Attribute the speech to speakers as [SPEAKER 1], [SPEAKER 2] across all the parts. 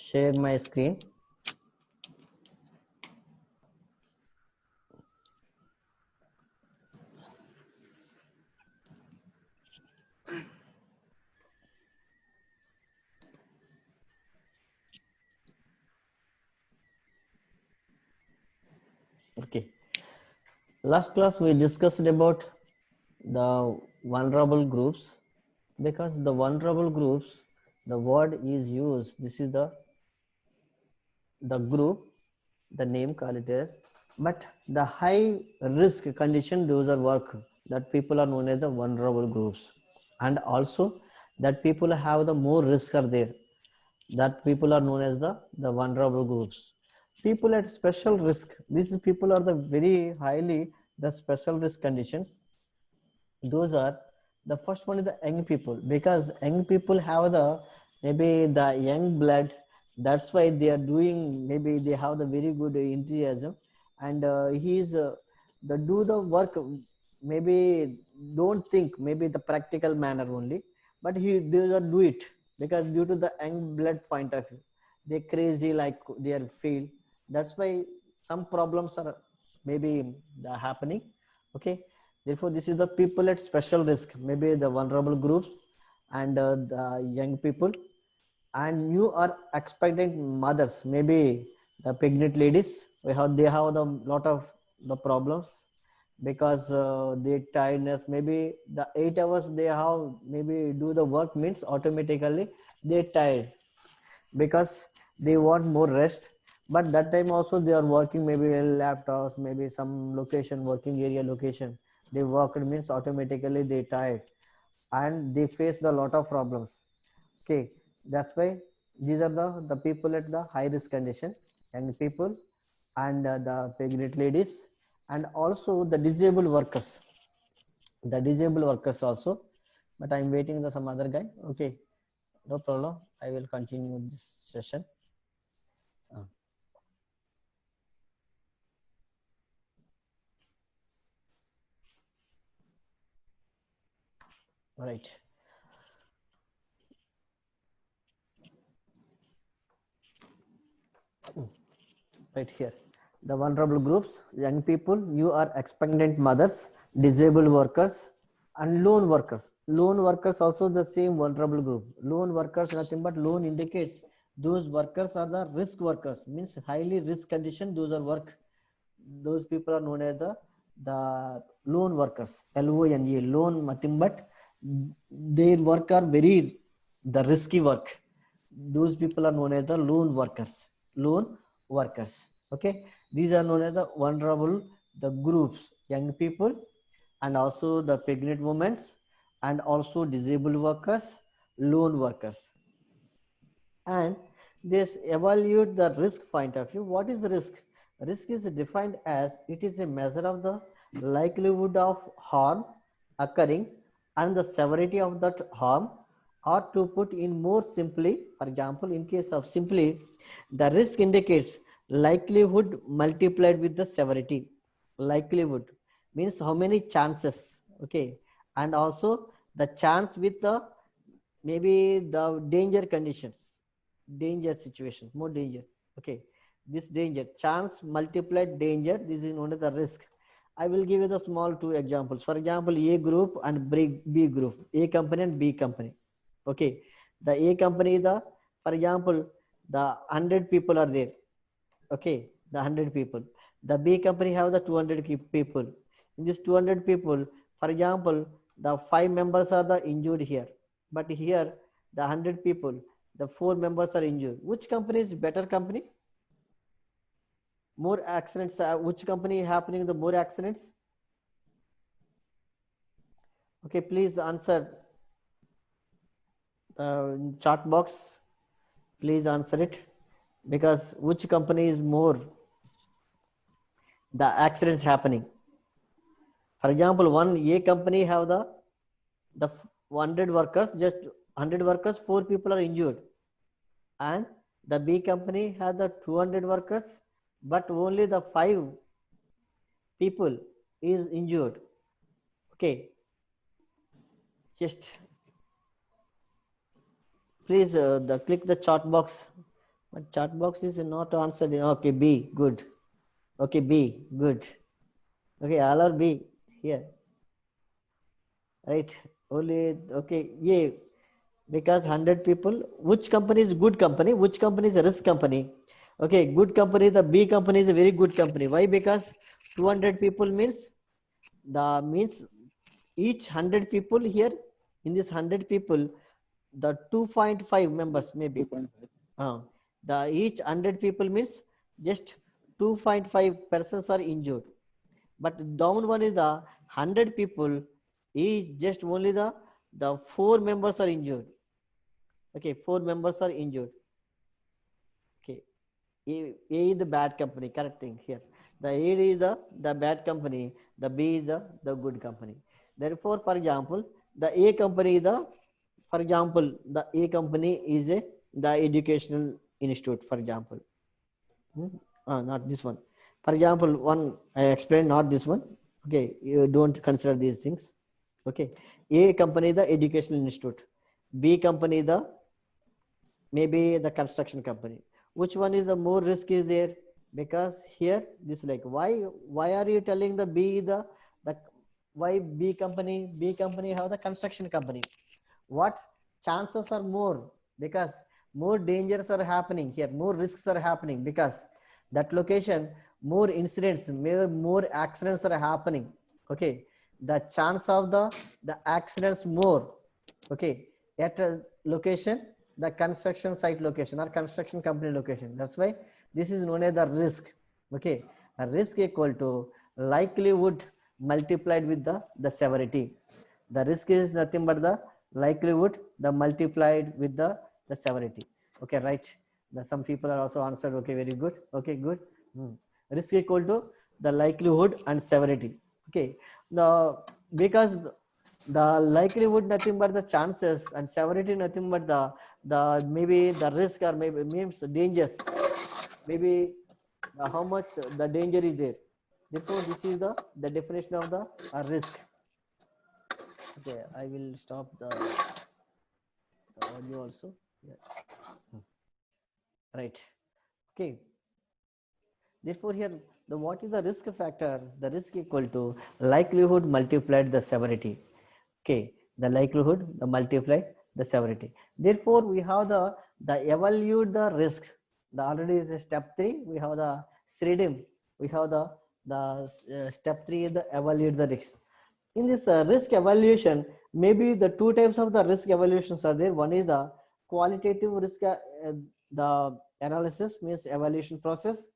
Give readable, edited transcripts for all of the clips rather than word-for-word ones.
[SPEAKER 1] share my screen. Okay. Last class we discussed about the vulnerable groups, because the vulnerable groups, the word is used. This is the group, the name call it as, but the high risk condition, those are work, that people are known as the vulnerable groups. And also that people have the more risk are there, that people are known as the vulnerable groups. People at special risk, these people are the very highly the special risk conditions. Those are, the first one is the young people, because young people have the maybe the young blood, that's why they are doing, maybe they have the very good enthusiasm, and he's the do the work, maybe don't think maybe the practical manner only, but they are do it because due to the young blood point of view, they crazy like they are feel, that's why some problems are maybe happening. Okay, therefore this is the people at special risk, maybe the vulnerable groups and the young people. And you are expecting mothers, maybe the pregnant ladies, they have the lot of the problems, because the tiredness, maybe the 8 hours they have maybe do the work means automatically they tired, because they want more rest, but that time also they are working maybe laptops, maybe some location, working area location, they work, it means automatically they tired and they face the lot of problems. Okay, that's why these are the people at the high risk condition, young people and the pregnant ladies, and also the disabled workers, also. But I'm waiting the some other guy. Okay, no problem, I will continue this session. Right. Right here, the vulnerable groups, young people, you are expectant mothers, disabled workers, and lone workers. Lone workers also the same vulnerable group. Lone workers, nothing but lone indicates those workers are the risk workers, means highly risk condition, those are work, those people are known as the lone workers, LONE, lone, nothing but their work are very the risky work, those people are known as the lone workers. Lone workers. Okay, these are known as the vulnerable the groups, young people and also the pregnant women and also disabled workers, lone workers. And this evaluate the risk point of view. What is the risk? Risk is defined as it is a measure of the likelihood of harm occurring and the severity of that harm, or to put in more simply, for example, in case of simply, the risk indicates likelihood multiplied with the severity. Likelihood means how many chances, okay, and also the chance with the maybe the danger conditions, danger situation, more danger. Okay, this danger, chance multiplied danger, this is known as the risk. I will give you the small two examples. For example, A group and B group, A company and B company. Okay, the A company, for example, the 100 people are there. Okay, the 100 people. The B company have the 200 people. In this 200 people, for example, the 5 members are the injured here, but here the 100 people, the 4 members are injured. Which company is better company? More accidents, which company happening the more accidents? Okay, please answer chat box, please answer it, because which company is more the accidents happening? For example, one A company have the 100 workers, just 100 workers, 4 people are injured, and the B company has the 200 workers, but only the 5 people is injured. Okay, just please click the chat box, But chat box is not answered. Okay, B, good. Okay, B, good. Okay, all are B here. Right? Only, okay, yeah. Because 100 people, which company is good company? Which company is a risk company? Okay, good company, the B company is a very good company. Why? Because 200 people means each 100 people here, in this 100 people, the 2.5 members maybe. 2.5. The each 100 people means just 2.5 persons are injured. But down one is the 100 people is just only the 4 members are injured. Okay, 4 members are injured. Okay, A is the bad company, correct thing here. The A is the bad company, the B is the good company. Therefore, for example, the A company is for example, the A company is the educational institute, for example. Not this one. For example, one I explained, not this one. Okay, you don't consider these things. Okay, A company the educational institute, B company the maybe the construction company. Which one is the more risk is there? Because here this like why are you telling the B the why B company have the construction company? What chances are more? Because more dangers are happening here, more risks are happening, because that location more incidents, more accidents are happening. Okay, the chance of the accidents more. Okay, at a location, the construction site location or construction company location. That's why this is known as the risk. Okay, a risk equal to likelihood multiplied with the severity. The risk is nothing but the likelihood the multiplied with the severity. Okay, right. Some people are also answered. Okay, very good. Okay, good. Risk equal to the likelihood and severity. Okay, the because the likelihood nothing but the chances and severity nothing but the maybe the risk or maybe means dangers, maybe how much the danger is there. Therefore this is the definition of the risk. Okay, I will stop the audio also. Yeah. Right. Okay, therefore here the what is the risk factor? The risk equal to likelihood multiplied the severity. Okay, the likelihood the multiplied the severity. Therefore we have the evaluate the risk. The already is step 3, we have the SRIDIM, we have the step 3 is the evaluate the risk. In this risk evaluation, maybe the two types of the risk evaluations are there. One is the qualitative risk, the analysis means evaluation process,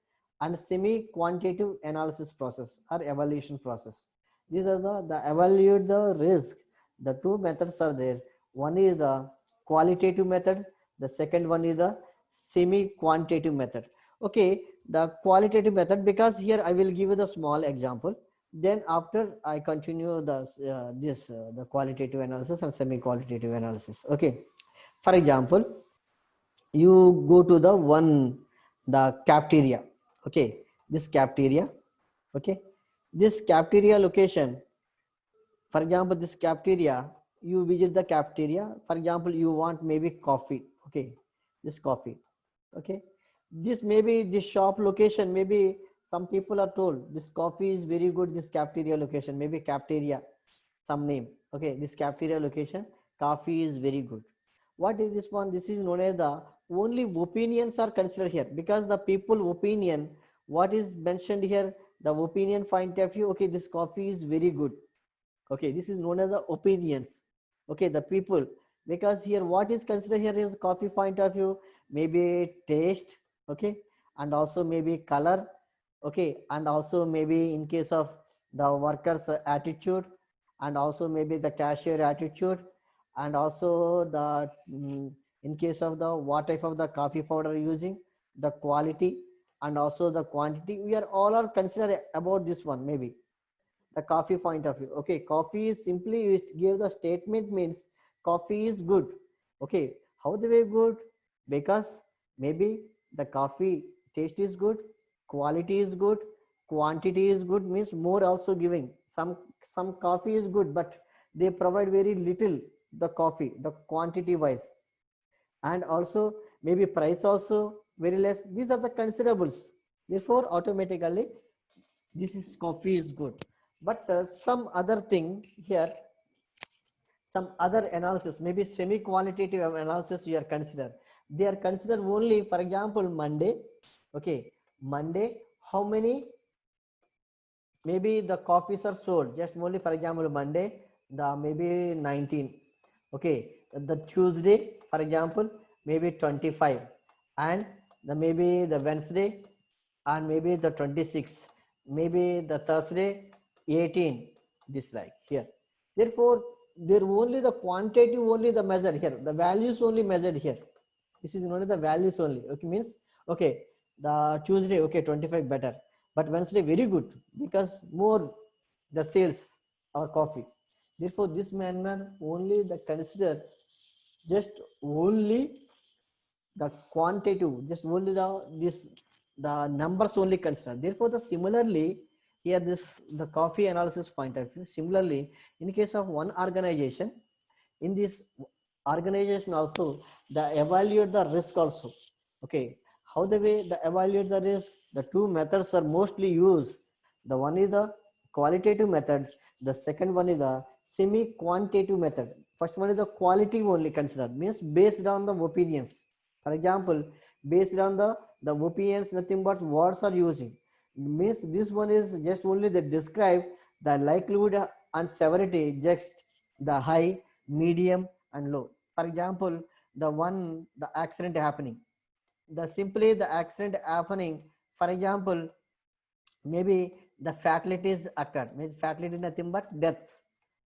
[SPEAKER 1] and semi-quantitative analysis process or evaluation process. These are the evaluate the risk. The two methods are there. One is the qualitative method. The second one is the semi-quantitative method. Okay, the qualitative method, because here I will give you the small example. Then after I continue the qualitative analysis and semi-qualitative analysis. Okay, for example, you go to the cafeteria. Okay, this cafeteria. Okay, this cafeteria location. For example, this cafeteria, you visit the cafeteria. For example, you want maybe coffee. Okay, this coffee. Okay, this maybe this shop location, maybe some people are told this coffee is very good, this cafeteria location, maybe cafeteria some name. Okay, this cafeteria location coffee is very good. What is this one? This is known as the only opinions are considered here, because the people opinion, what is mentioned here, the opinion point of view. Okay, this coffee is very good. Okay, this is known as the opinions. Okay, the people, because here what is considered here is coffee point of view, maybe taste. Okay, and also maybe color. Okay, and also maybe in case of the workers attitude, and also maybe the cashier attitude, and also in case of the what type of the coffee powder using, the quality, and also the quantity. We are all are considered about this one, maybe the coffee point of view. Okay, coffee is simply it give the statement means coffee is good. Okay, how the way good? Because maybe the coffee taste is good, quality is good, quantity is good, means more also giving. Some coffee is good, but they provide very little the coffee, the quantity wise, and also maybe price also very less. These are the considerables. Therefore, automatically this is coffee is good. But some other thing here, some other analysis, maybe semi-quantitative analysis you are consider. They are considered only, for example, Monday. Okay, Monday, how many maybe the coffees are sold? Just only, for example, Monday, the maybe 19. Okay, the Tuesday, for example, maybe 25, and the maybe the Wednesday, and maybe the 26, maybe the Thursday 18. This like here. Therefore, there only the quantitative only the measure here. The values only measured here. This is only the values only. Okay, means okay. The Tuesday, okay, 25 better, but Wednesday very good because more the sales or coffee. Therefore, this manner only the consider just only the quantitative, just only the numbers only consider. Therefore, the similarly here this the coffee analysis point of view. Similarly, in case of one organization, in this organization also the evaluate the risk also. Okay, how the way the evaluate the risk? The two methods are mostly used. The one is the qualitative method. The second one is the semi-quantitative method. First one is the quality only considered, means based on the opinions. For example, based on the opinions, nothing but words are using. Means this one is just only the describe the likelihood and severity, just the high, medium, and low. For example, the accident happening. The simply the accident happening. For example, maybe the fatalities occurred. Means fatality nothing but deaths.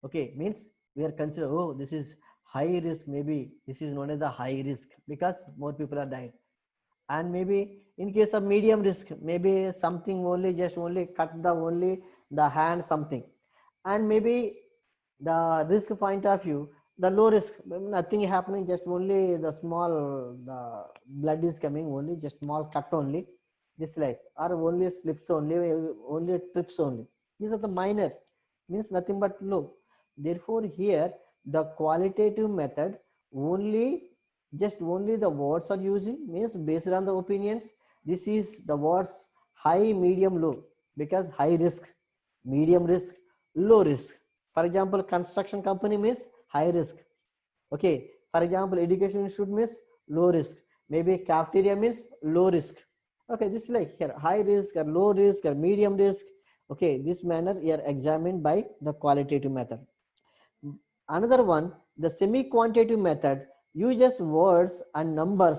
[SPEAKER 1] Okay, means we are consider, oh, this is high risk. Maybe this is known as the high risk because more people are dying. And maybe in case of medium risk, maybe something only just only cut the hand something. And maybe the risk point of view, the low risk, nothing happening, just only the small the blood is coming, only just small cut only, this like, or only slips only trips only. These are the minor, means nothing but low. Therefore, here the qualitative method only, just only the words are using, means based on the opinions. This is the words high, medium, low, because high risk, medium risk, low risk. For example, construction company means high risk. Okay. For example, education institute means low risk. Maybe cafeteria means low risk. Okay. This is like here high risk or low risk or medium risk. Okay. This manner you are examined by the qualitative method. Another one, the semi-quantitative method uses words and numbers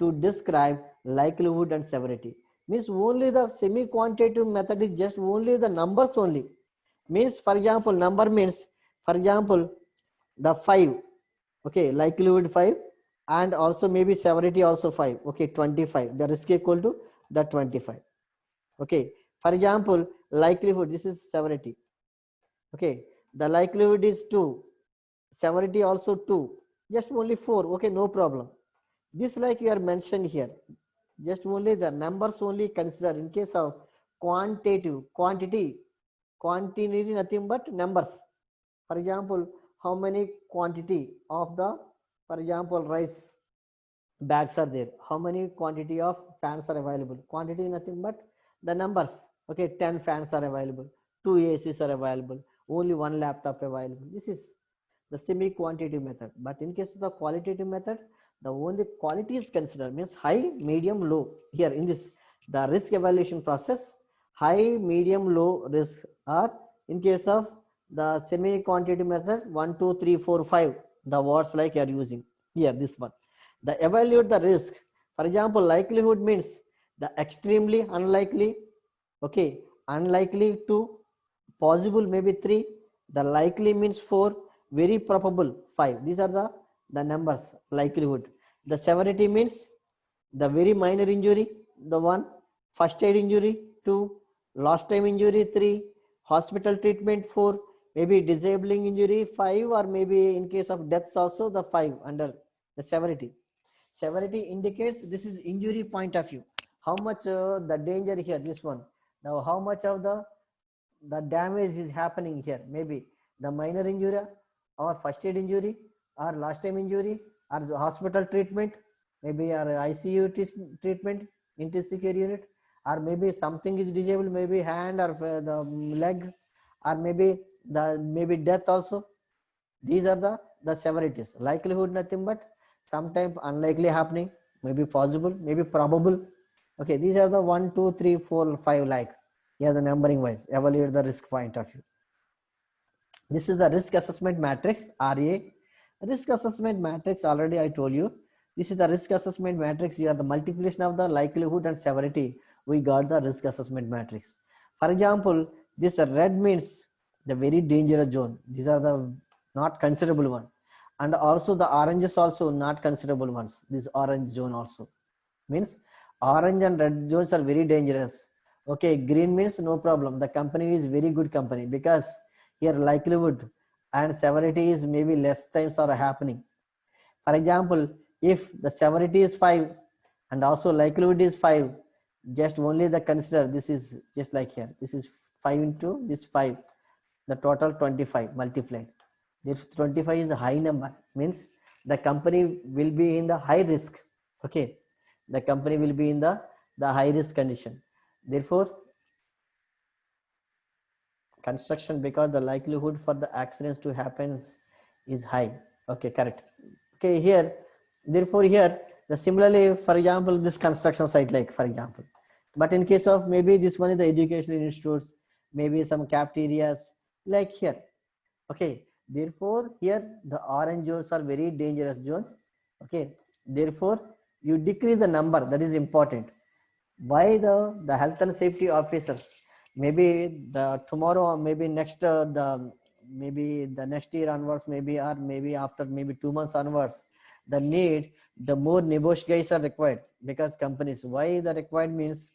[SPEAKER 1] to describe likelihood and severity. Means only the semi-quantitative method is just only the numbers only. Means for example, number means, for example, the 5. Okay, likelihood 5, and also maybe severity also 5. Okay, 25. The risk equal to the 25. Okay, for example, likelihood, this is severity. Okay, the likelihood is 2, severity also 2, just only 4. Okay, no problem. This like you are mentioned here, just only the numbers only consider. In case of quantitative, quantity nothing but numbers. For example, how many quantity of the, for example, rice bags are there, how many quantity of fans are available, quantity nothing but the numbers. Okay, 10 fans are available, 2 ACs are available, only one laptop available. This is the semi quantitative method. But in case of the qualitative method, the only quality is considered, means high, medium, low. Here in this the risk evaluation process, high, medium, low risk are, in case of the semi quantitative method, 1 2 3 4 5, the words like you are using here, this one. The evaluate the risk. For example, likelihood means the extremely unlikely. Okay, unlikely to, possible maybe 3, the likely means 4, very probable 5. These are the numbers likelihood. The severity means the very minor injury, the 1, first aid injury 2, lost time injury 3, hospital treatment 4, maybe disabling injury 5, or maybe in case of deaths also the 5 under the severity. Severity indicates this is injury point of view, how much the danger here, this one. Now how much of the damage is happening here, maybe the minor injury or first aid injury or last time injury or the hospital treatment. maybe our ICU treatment, intensive care unit, or maybe something is disabled, maybe hand or the leg, or maybe death also. These are the severities. Likelihood nothing but sometimes unlikely happening, maybe possible, maybe probable. Okay, these are the 1, 2, 3, 4, 5 like. Yeah, the numbering wise, evaluate the risk point of view. This is the risk assessment matrix, RA. Risk assessment matrix, already I told you. This is the risk assessment matrix. You are the multiplication of the likelihood and severity. We got the risk assessment matrix. For example, this red means the very dangerous zone. These are the not considerable one. And also the oranges also not considerable ones. This orange zone also means orange and red zones are very dangerous. Okay, green means no problem. The company is very good company because here likelihood and severity is maybe less times are happening. For example, if the severity is 5 and also likelihood is 5, just only the consider this is just like here. This is 5 into this 5, the total 25 multiplied. If 25 is a high number, means the company will be in the high risk. Okay, the company will be in the high risk condition. Therefore, construction, because the likelihood for the accidents to happen is high. Okay, correct. Okay, here, therefore here, the similarly, for example, this construction site, like for example, but in case of maybe this one is the educational institutes, maybe some cafeterias, like here. Okay, therefore here the orange zones are very dangerous zone. Okay, therefore you decrease the number, that is important. Why the health and safety officers, maybe the tomorrow or maybe next maybe the next year onwards, maybe or maybe after maybe 2 months onwards, the more NEBOSH guys are required, because companies, why the required means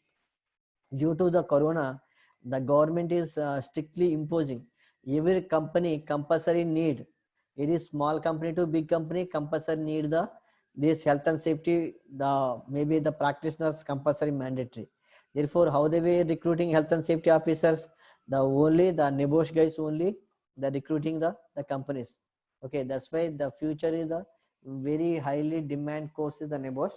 [SPEAKER 1] due to the corona, the government is strictly imposing every company compulsory need, it is small company to big company compulsory need the this health and safety, the maybe the practitioners compulsory mandatory. Therefore how they were recruiting health and safety officers, the only the NEBOSH guys only the recruiting the companies. Okay, that's why the future is the very highly demand course is the NEBOSH.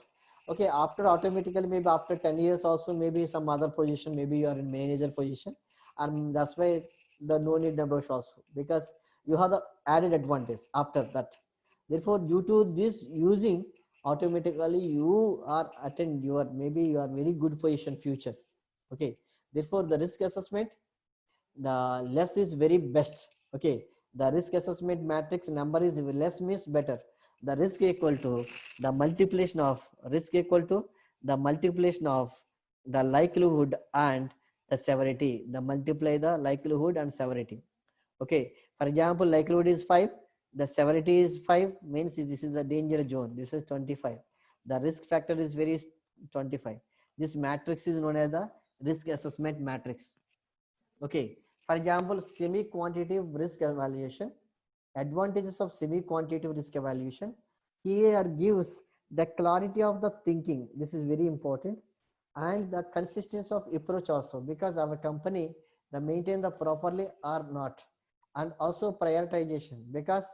[SPEAKER 1] Okay, after automatically maybe after 10 years also maybe some other position, maybe you are in manager position, and that's why the no need NEBOSH also, because you have the added advantage after that. Therefore due to this using, automatically you are attend your maybe you are very good position future. Okay, therefore the risk assessment, the less is very best. Okay, the risk assessment matrix number is less means better. The risk equal to the multiplication of risk equal to the multiplication of the likelihood and the severity, the multiply the likelihood and severity. Okay, for example, likelihood is 5, the severity is 5, means this is the danger zone, this is 25, the risk factor is very 25. This matrix is known as the risk assessment matrix. Okay, for example, semi-quantitative risk evaluation. Advantages of semi-quantitative risk evaluation. Here gives the clarity of the thinking. This is very important, and the consistency of approach also, because our company the maintain the properly or not, and also prioritization, because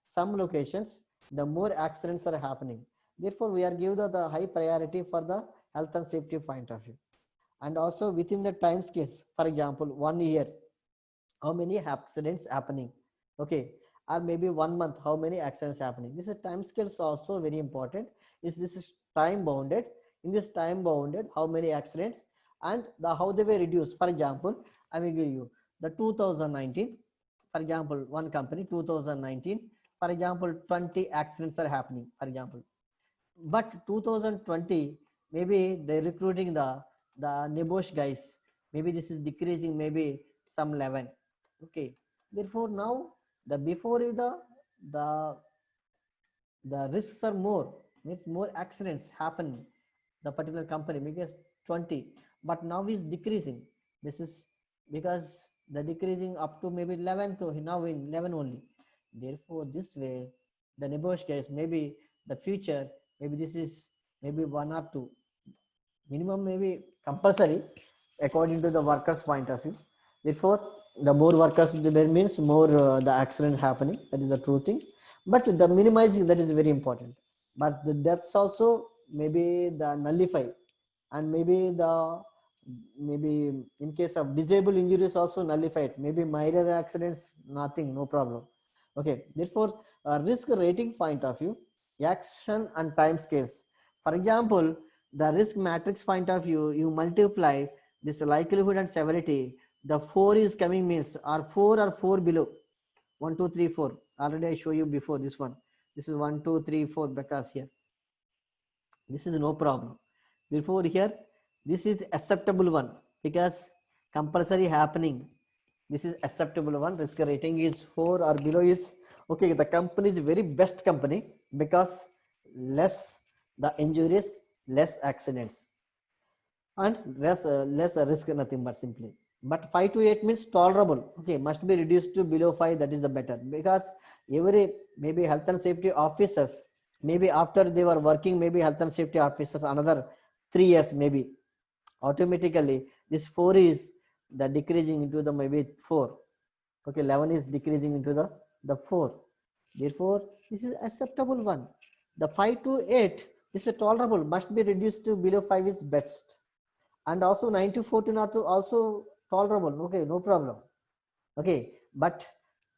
[SPEAKER 1] some locations the more accidents are happening. Therefore, we are give the high priority for the health and safety point of view, and also within the time scales. For example, 1 year how many accidents happening. Okay, or maybe 1 month how many accidents happening. This is time scales also very important. Is this is time bounded, in this time bounded how many accidents, and the how they were reduced. For example, I will give you the 2019, for example, one company 2019, for example 20 accidents are happening, for example, but 2020 maybe they're recruiting the NEBOSH guys, maybe this is decreasing maybe some 11. Okay, therefore now the before is the the risks are more, means more accidents happen the particular company because 20, but now is decreasing. This is because the decreasing up to maybe 11 to now in 11 only. Therefore this way the NEBOSH guys, maybe the future, maybe this is maybe 1 or 2 minimum, maybe compulsory according to the workers point of view. Therefore the more workers there means more the accidents happening, that is the true thing, but the minimizing, that is very important. But the deaths also maybe the nullify, and maybe in case of disable injuries also nullify it, maybe minor accidents, nothing, no problem. Okay, therefore risk rating point of view, action and time scales. For example, the risk matrix point of view, you multiply this likelihood and severity, the 4 is coming means or 4 or 4 below, 1 2 3 4, already I show you before this one, this is 1 2 3 4 because here this is no problem. Therefore here this is acceptable one because compulsory happening, this is acceptable one, risk rating is 4 or below is okay, the company is very best company because less the injuries, less accidents, and less risk, nothing but simply. But 5 to 8 means tolerable, okay, must be reduced to below 5, that is the better, because every maybe health and safety officers, maybe after they were working, maybe health and safety officers another 3 years, maybe automatically this 4 is the decreasing into the maybe 4, okay, 11 is decreasing into the 4. Therefore this is acceptable one. The 5 to 8 is a tolerable, must be reduced to below 5 is best, and also 9 to 14 are also tolerable, okay, no problem, okay. But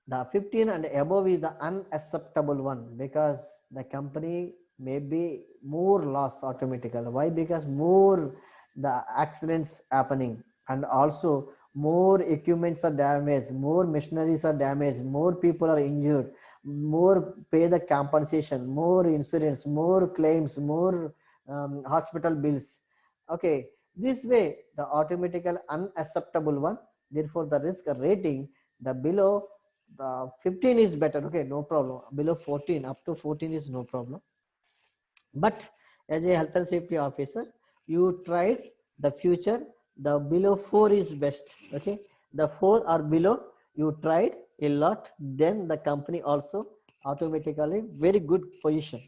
[SPEAKER 1] the 15 and above is the unacceptable one because the company may be more loss automatically. Why? Because more the accidents happening, and also more equipments are damaged, more machineries are damaged, more people are injured, more pay the compensation, more incidents, more claims, more hospital bills. Okay, this way the automatically unacceptable one. Therefore, the risk rating, the below the 15 is better, okay, no problem. Below 14, up to 14 is no problem. But as a health and safety officer, you tried the future, the below 4 is best, okay. The 4 or below you tried a lot, then the company also automatically very good position,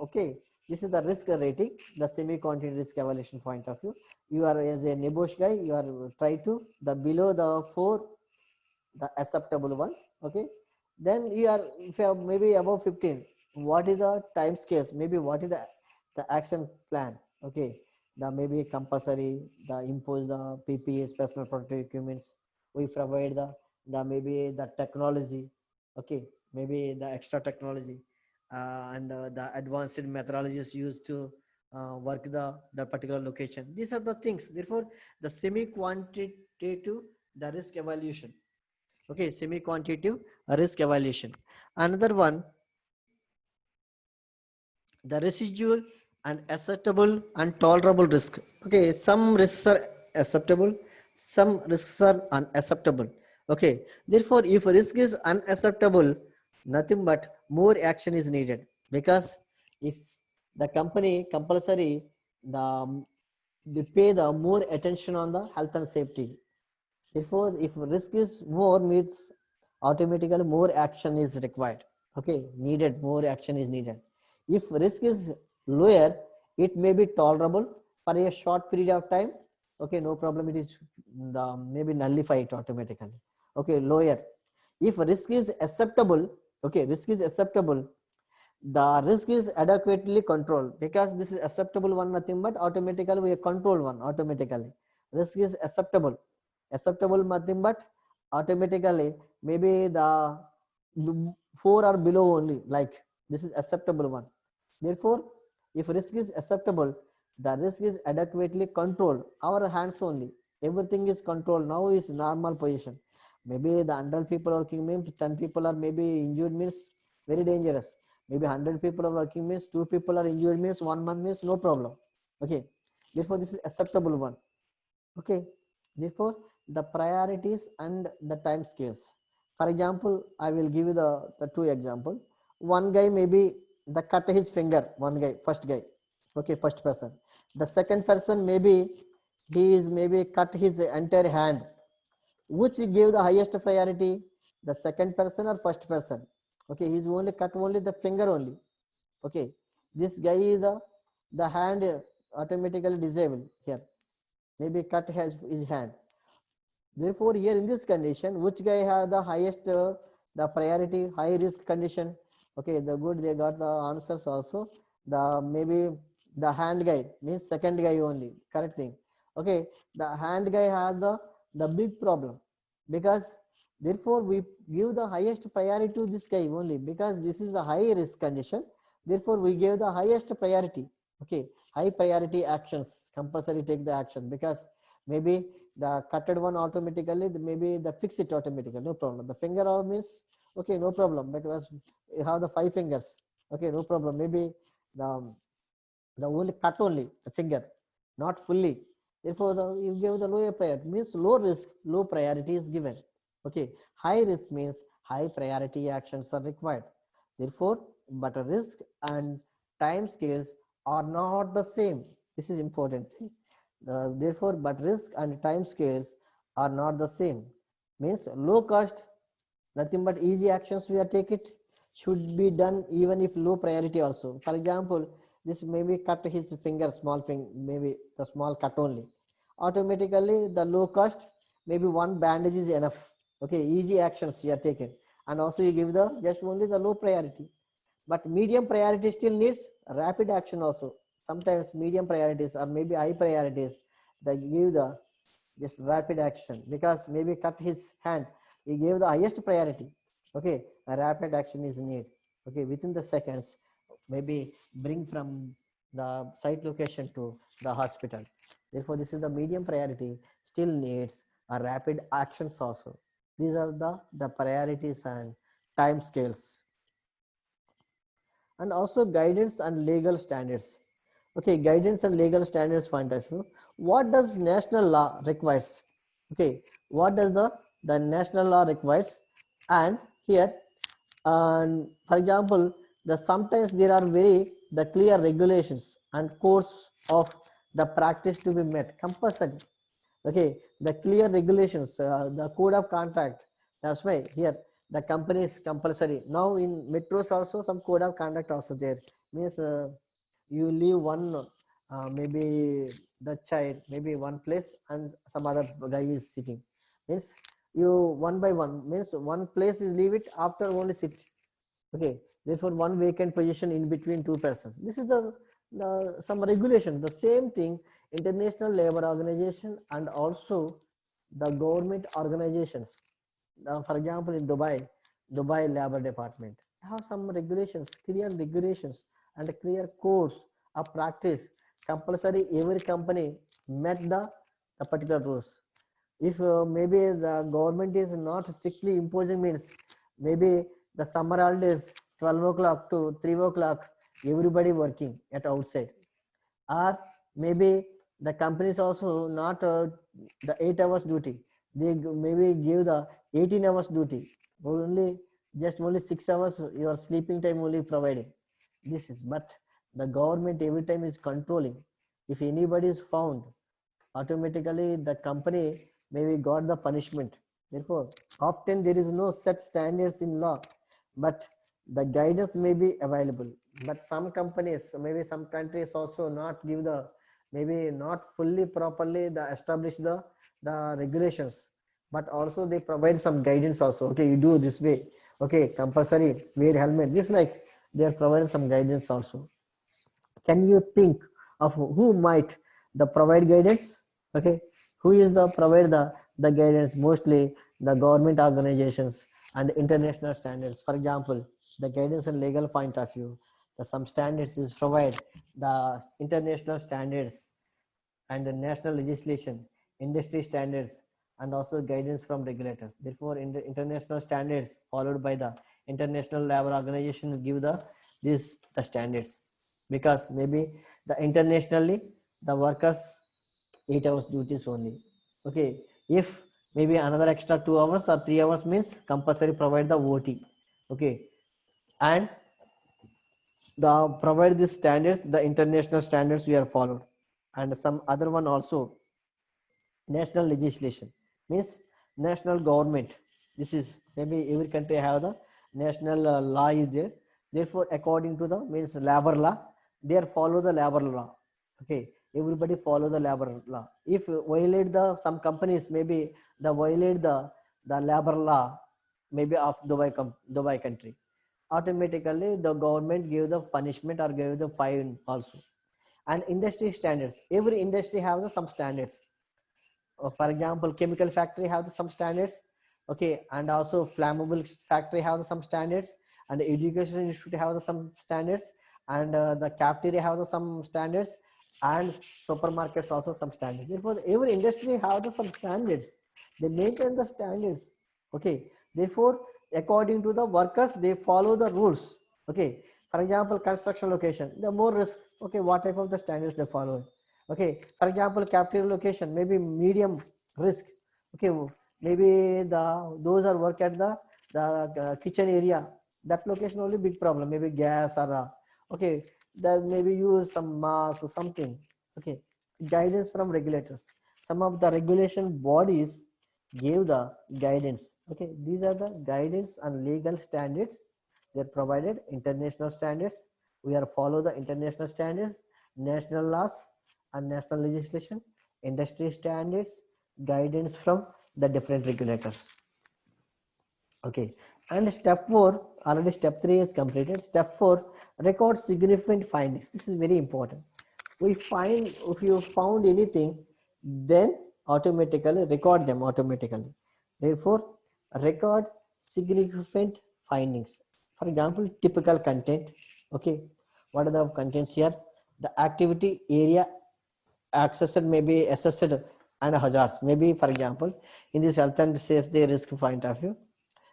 [SPEAKER 1] okay. This is the risk rating, the semi-quantitative risk evaluation point of view. You are as a NEBOSH guy, you are try to the below the 4, the acceptable one, okay. Then you are, if you have maybe above 15, what is the time scales, maybe what is the action plan, okay. The maybe compulsory, the impose the PPE, personal protective equipments, we provide the maybe the technology, okay, maybe the extra technology, and the advanced methodologies used to work the particular location. These are the things. Therefore the semi quantitative, the risk evaluation, okay, semi quantitative risk evaluation. Another one, the residual and acceptable and tolerable risk, okay. Some risks are acceptable, some risks are unacceptable, okay. Therefore if risk is unacceptable, nothing but more action is needed, because if the company compulsory, the they pay the more attention on the health and safety. Therefore, if risk is more means automatically more action is required. Okay, needed, more action is needed. If risk is lower, it may be tolerable for a short period of time. Okay, no problem. It is the maybe nullify it automatically. Okay, lower. If risk is acceptable, okay, risk is acceptable, the risk is adequately controlled, because this is acceptable one, nothing but automatically we control one automatically. Risk is acceptable nothing but automatically maybe the 4 or below only, like this is acceptable one. Therefore if risk is acceptable, the risk is adequately controlled, our hands only, everything is controlled, now is normal position. Maybe the 100 people working means 10 people are maybe injured means very dangerous. Maybe 100 people are working means 2 people are injured means 1 month means no problem. Okay. Therefore, this is acceptable one. Okay. Therefore, the priorities and the time scales. For example, I will give you the two example. One guy maybe the cut his finger, one guy, first guy. Okay, first person. The second person maybe he is maybe cut his entire hand. Which give the highest priority? The second person or first person? Okay, he's only cut only the finger only. Okay, this guy is the hand automatically disabled here, maybe cut his hand. Therefore here in this condition, which guy has the highest the priority, high risk condition? Okay, the good, they got the answers also. The maybe The hand guy means second guy only. Correct thing. Okay, the hand guy has the big problem, because therefore we give the highest priority to this guy only, because this is a high risk condition. Therefore we give the highest priority. Okay, high priority actions compulsory take the action, because maybe the cutted one automatically, maybe the fix it automatically, no problem. The finger all means okay, no problem, because you have the 5 fingers. Okay, no problem. Maybe the only cut only the finger, not fully. Therefore, you give the lower priority means low risk, low priority is given. Okay, high risk means high priority actions are required. Therefore, but risk and time scales are not the same. This is important. Therefore, but risk and time scales are not the same. Means low cost, nothing but easy actions we are take it, should be done even if low priority also. For example, this maybe cut his finger, small finger, maybe the small cut only. Automatically, the low cost, maybe one bandage is enough. Okay, easy actions you are taken, and also you give the just only the low priority. But medium priority still needs rapid action also. Sometimes medium priorities or maybe high priorities, they give the just rapid action, because maybe cut his hand, he gave the highest priority. Okay, a rapid action is needed. Okay, within the seconds, maybe bring from the site location to the hospital. Therefore, this is the medium priority, still needs a rapid actions also. These are the priorities and time scales. And also guidance and legal standards. Okay, guidance and legal standards point of view. What does national law requires? Okay, what does the national law requires? And here, and for example, the sometimes there are very the clear regulations and codes of the practice to be met compulsory. Okay, the clear regulations, the code of conduct. That's why here the company is compulsory. Now in metros also some code of conduct also there. Means you leave one, maybe the child, maybe one place and some other guy is sitting. Means you one by one, means one place is leave it after only sit. Okay, therefore one vacant position in between two persons. This is the some regulation. The same thing, International Labor Organization and also the government organizations. Now, for example, in Dubai Labor Department have some regulations, clear regulations and clear codes of practice. Compulsory every company met the particular rules. If maybe the government is not strictly imposing, means maybe the summer holidays 12 o'clock to 3 o'clock everybody working at outside, or maybe the companies also not the 8 hours duty, they maybe give the 18 hours duty, only just only 6 hours your sleeping time only providing. This is, but the government every time is controlling. If anybody is found, automatically the company maybe got the punishment. Therefore, often there is no set standards in law, but the guidance may be available. But some companies, maybe some countries also not give the, maybe not fully properly the establish the regulations, but also they provide some guidance also. Okay, you do this way. Okay, compulsory wear helmet. This like they are providing some guidance also. Can you think of who might the provide guidance? Okay, who is the provide the guidance? Mostly the government organizations and international standards. For example, the guidance and legal point of view, the some standards is provide the international standards and the national legislation, industry standards, and also guidance from regulators. Therefore, in the international standards followed by the International Labor Organization give the standards, because maybe the internationally the workers 8 hours duties only. Okay, if maybe another extra 2 hours or 3 hours means compulsory provide the OT. Okay, and the provide these standards, the international standards we are followed, and some other one also national legislation means national government. This is maybe every country have the national law is there. Therefore, according to the means labor law, they follow the labor law. Okay, everybody follow the labor law. If violate the some companies, maybe the violate the labor law, maybe of Dubai country, automatically the government give the punishment or give the fine also. And industry standards, every industry have some standards. For example, chemical factory have some standards, okay, and also flammable factory have some standards, and the education institute have some standards, and the cafeteria have some standards, and supermarkets also some standards. Therefore, every industry have some standards. They maintain the standards, okay. Therefore, according to the workers, they follow the rules, okay. For example, construction location, the more risk, okay, what type of the standards they follow, okay. For example, cafeteria location, maybe medium risk, okay, maybe those are work at the kitchen area, that location only big problem, maybe gas or okay, that maybe use some mask or something, okay. Guidance from regulators, some of the regulation bodies gave the guidance, okay. These are the guidance and legal standards. They provided international standards. We are follow the international standards, national laws and national legislation, industry standards, guidance from the different regulators, okay. And step 4, already step 3 is completed. Step 4, record significant findings. This is very important. We find, if you found anything, then automatically record them automatically. Therefore, record significant findings. For example, typical content, okay. What are the contents here? The activity area accessed, maybe assessed, and hazards, maybe for example, in this health and safety risk point of view,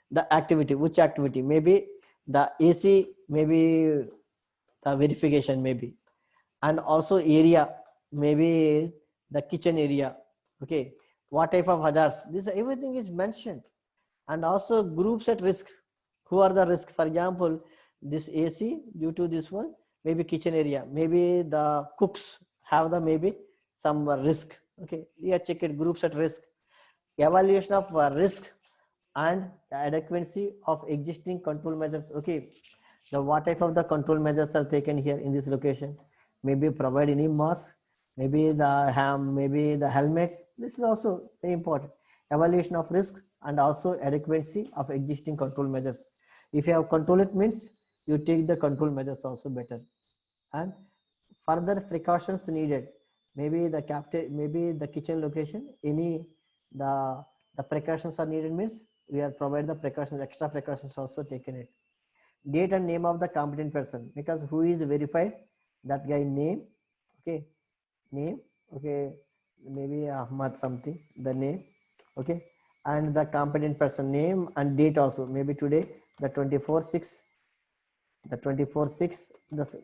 [SPEAKER 1] the activity, which activity, maybe the AC, maybe the verification, maybe, and also area, maybe the kitchen area, okay. What type of hazards, this everything is mentioned. And also groups at risk, who are the risk? For example, this AC, due to this one, maybe kitchen area, maybe the cooks have the maybe some risk, okay. Yeah, check it, groups at risk. Evaluation of risk and the adequacy of existing control measures, okay. The what type of the control measures are taken here in this location? Maybe provide any mask, maybe the ham, maybe the helmets. This is also very important. Evaluation of risk and also adequacy of existing control measures. If you have control, it means you take the control measures also better. And further precautions needed, maybe the cafeteria, maybe the kitchen location, any the the precautions are needed means we are provide the precautions, extra precautions also taken it. Date and name of the competent person, because who is verified, that guy name, okay, name, okay, maybe Ahmad something, the name, okay. And the competent person name and date also, maybe today the 24/6, the 24/6, the,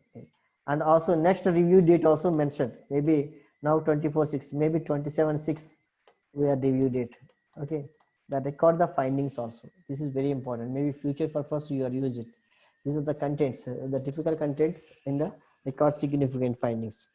[SPEAKER 1] and also next review date also mentioned, maybe now 24/6, maybe 27/6 we are review date, okay. That record the findings also, this is very important, maybe future purpose you are use it. These are the contents, the typical contents in the record significant findings.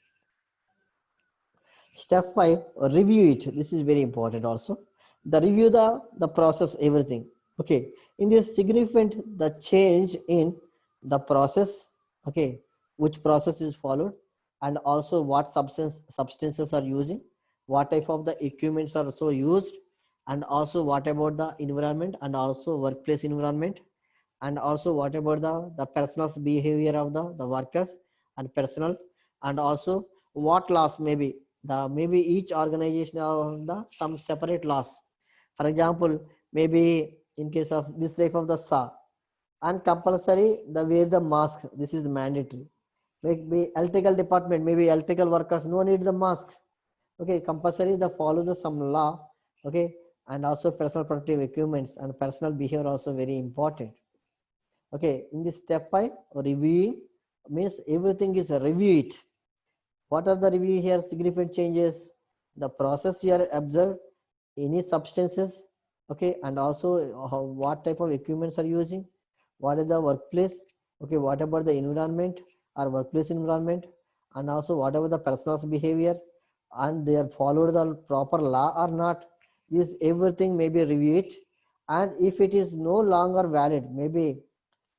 [SPEAKER 1] Step 5, review it. This is very important also. The review the process, everything, okay. In this significant, the change in the process, okay, which process is followed, and also what substances are using, what type of the equipments are also used, and also what about the environment and also workplace environment, and also what about the personal's behavior of the workers and personal, and also what laws, maybe the maybe each organization of the some separate laws. For example, maybe in case of this type of the SA, and compulsory the wear the mask, this is mandatory. Maybe electrical department, maybe electrical workers no need the mask, okay. Compulsory the follow the some law, okay. And also personal protective equipments and personal behavior also very important, okay. In this step 5, reviewing means everything is review it. What are the review here? Significant changes, the process you are observed, any substances, okay. And also what type of equipments are using, what is the workplace, okay. What about the environment or workplace environment, and also whatever the personal's behavior, and they are followed the proper law or not. This everything maybe review it. And if it is no longer valid, maybe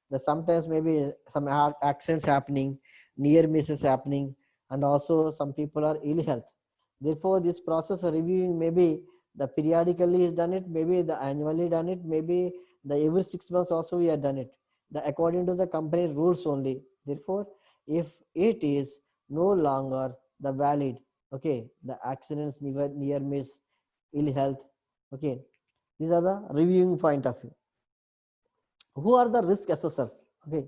[SPEAKER 1] the sometimes maybe some accidents happening, near misses happening, and also some people are ill health. Therefore, this process of reviewing, maybe the periodically is done it, maybe the annually done it, maybe the every 6 months also we have done it, the according to the company rules only. Therefore, if it is no longer the valid. Okay, the accidents, near miss, ill health. Okay, these are the reviewing point of view. Who are the risk assessors? Okay,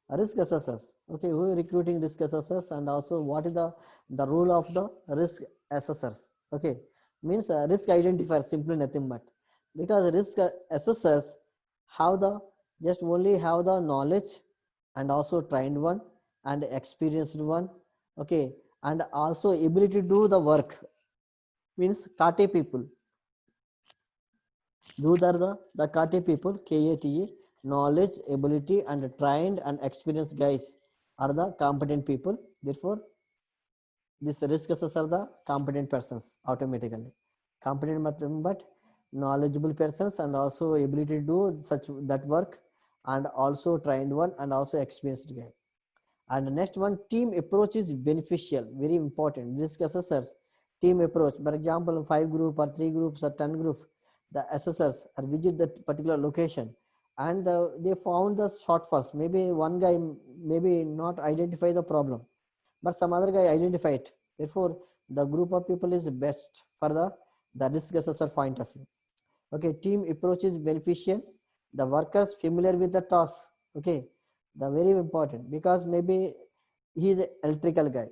[SPEAKER 1] risk assessors. Okay, who is recruiting risk assessors, and also what is the role of the risk assessors? Okay, means risk identifier, simply nothing but, because risk assessors have the just only have the knowledge, and also trained one and experienced one. Okay, and also ability to do the work, means kate people. Those are the KATE people, KATE, knowledge, ability, and trained and experienced guys are the competent people. Therefore, this risk assessors are the competent persons automatically. Competent but knowledgeable persons, and also ability to do such that work, and also trained one, and also experienced guy. And the next one, team approach is beneficial, very important. Risk assessors, team approach. For example, 5 group or 3 groups or 10 group, the assessors are visit that particular location, and they found the shortfalls. Maybe one guy maybe not identify the problem, but some other guy identify it. Therefore, the group of people is best for the risk assessor point of view. Okay, team approach is beneficial. The workers familiar with the task. Okay, the very important, because maybe he is an electrical guy.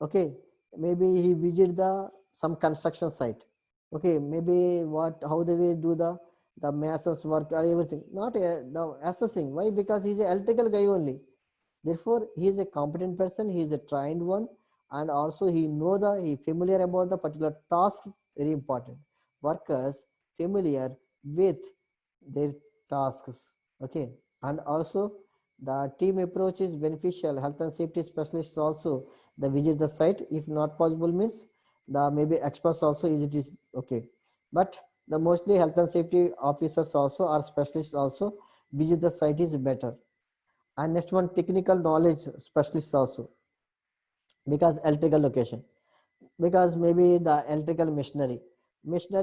[SPEAKER 1] Okay, maybe he visit the some construction site. Okay, maybe what how they will do the masons work or everything, not the assessing. Why? Because he's an electrical guy only. Therefore, he is a competent person, he is a trained one, and also he familiar about the particular tasks, very important. Workers familiar with their tasks. Okay, and also the team approach is beneficial. Health and safety specialists also the visit the site. If not possible means the maybe experts also is okay. But the mostly health and safety officers also or specialists also visit the site is better. And next one, technical knowledge specialists also, because electrical location, because maybe the electrical machinery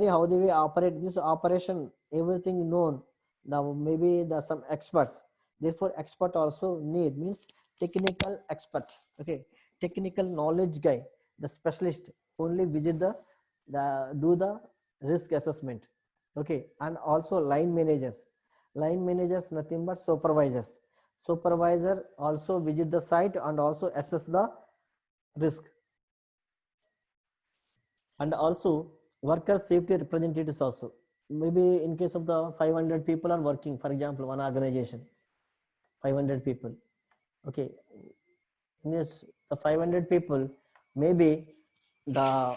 [SPEAKER 1] how they will operate this operation, everything known. Now maybe the some experts. Therefore, expert also need, means technical expert. Okay, technical knowledge guy, the specialist only visit the do the risk assessment. Okay, and also line managers nothing but supervisor also visit the site and also assess the risk. And also worker safety representatives also, maybe in case of the 500 people are working, for example, one organization, 500 people. Okay, in this the 500 people, maybe the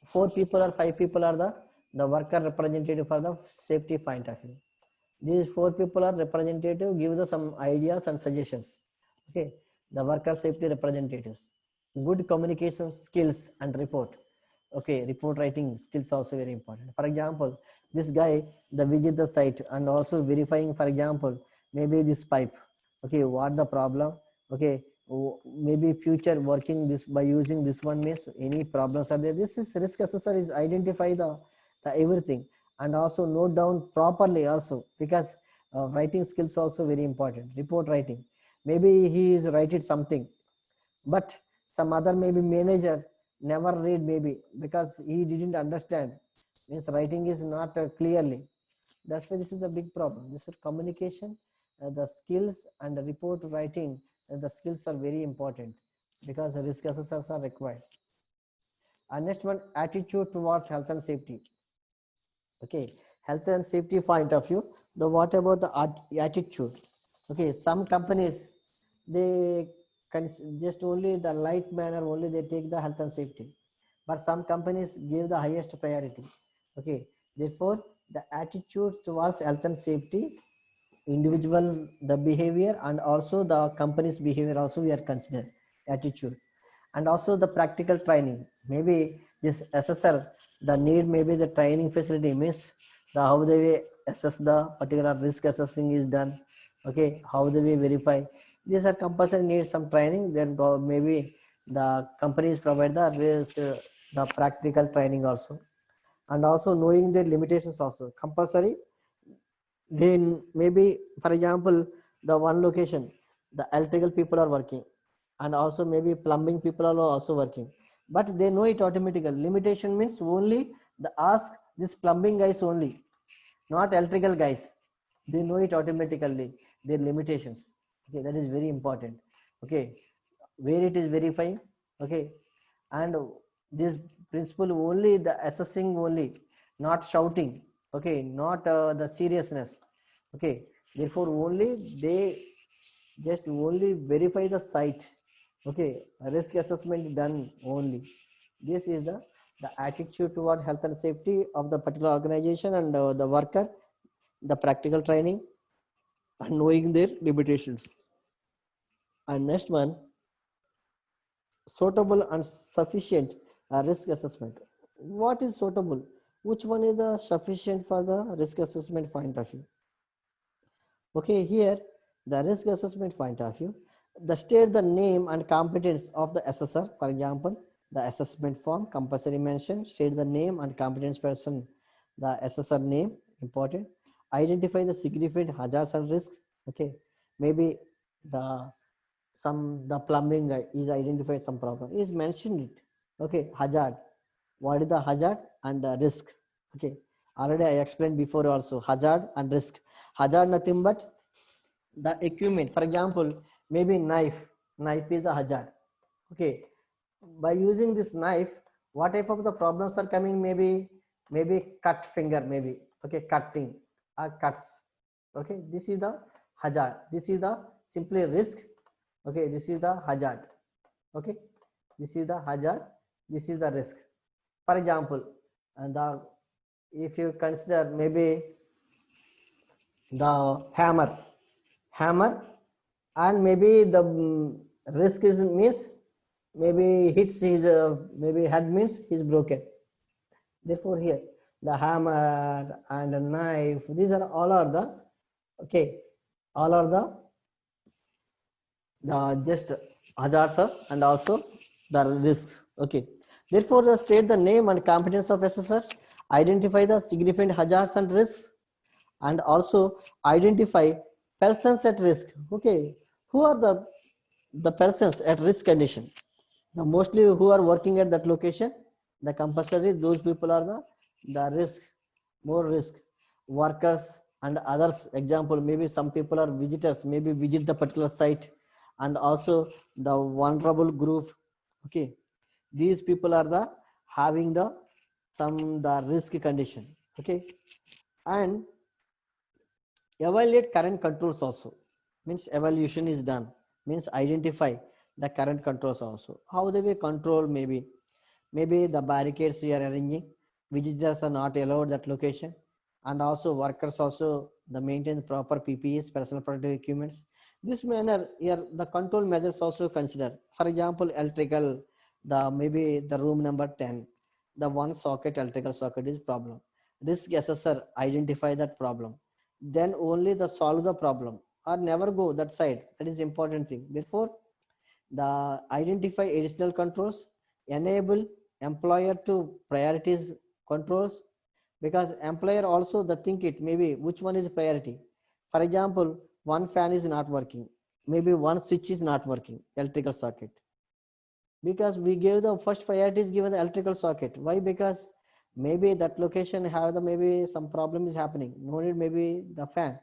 [SPEAKER 1] 4 people or 5 people are the worker representative for the safety point of view. These 4 people are representative, gives us some ideas and suggestions. Okay, the worker safety representatives. Good communication skills and report. Okay, report writing skills also very important. For example, this guy, the visit the site and also verifying, for example, maybe this pipe. Okay, what the problem? Okay, maybe future working this by using this one means any problems are there. This is risk assessor is identify the everything, and also note down properly also, because writing skills also very important. Report writing, maybe he is writing something, but some other maybe manager never read, maybe because he didn't understand, means writing is not clearly. That's why this is the big problem. This is communication, the skills and the report writing, the skills are very important, because the risk assessors are required. And next one, attitude towards health and safety. Okay, health and safety point of view, the what about the attitude? Okay, some companies they can just only the light manner only they take the health and safety, but some companies give the highest priority. Okay, therefore the attitude towards health and safety, individual the behavior, and also the company's behavior also we are considered attitude. And also the practical training, maybe this assessor the need, maybe the training facility means the how they assess the particular risk assessing is done. Okay, how they will verify, these are compulsory need some training, then go maybe the companies provide the risk, the practical training also. And also knowing the limitations also compulsory. Then maybe for example, the one location the electrical people are working, and also maybe plumbing people are also working, but they know it automatically. Limitation means only the ask this plumbing guys only, not electrical guys. They know it automatically, their limitations. Okay, that is very important. Okay, where it is verifying. Okay, and this principle only the assessing only, not shouting. Okay, not the seriousness. Okay, therefore only they just only verify the site. Okay, risk assessment done only. This is the attitude toward health and safety of the particular organization and the worker, the practical training and knowing their limitations. And next one, suitable and sufficient risk assessment. What is suitable? Which one is the sufficient for the risk assessment point of view? Okay, here the risk assessment point of view, the state the name and competence of the assessor. For example, the assessment form compulsory mention, state the name and competence person, the assessor name important. Identify the significant hazards and risks. Okay, maybe the the plumbing guy is identified some problem, is mentioned it. Okay, hazard. What is the hazard and the risk? Okay, already I explained before also hazard and risk. Hazard nothing but the equipment. For example, maybe knife. Knife is the hazard. Okay, by using this knife, what type of the problems are coming? Maybe cut finger, maybe. Okay, cutting or cuts. Okay, this is the hazard. This is the simply risk. Okay, this is the hazard. Okay, this is the hazard. This is the risk. For example, and the if you consider maybe the hammer, and maybe the risk is means maybe hits his maybe head means he's broken. Therefore here the hammer and the knife, these are all are the okay, all are the just hazards and also the risks. Okay, therefore the state the name and competence of assessor, identify the significant hazards and risks, and also identify persons at risk. Okay, who are the persons at risk condition? The mostly who are working at that location, the compulsory those people are the risk, more risk workers and others. Example, maybe some people are visitors, maybe visit the particular site, and also the vulnerable group. Okay, these people are the having the risk condition. Okay, and evaluate current controls also, means evaluation is done, means identify the current controls also, how they will control. Maybe the barricades we are arranging, visitors are not allowed that location, and also workers also the maintain proper PPEs, personal protective equipments. This manner here the control measures also consider. For example, electrical, the maybe the room number 10, the one socket electrical socket is problem. Risk assessor identify that problem, then only the solve the problem, or never go that side. That is important thing. Therefore, the identify additional controls, enable employer to priorities controls, because employer also the think it maybe which one is priority. For example, one fan is not working, maybe one switch is not working, electrical socket, because we gave the first priority is given the electrical socket. Why? Because maybe that location have the maybe some problem is happening, no need maybe the fan.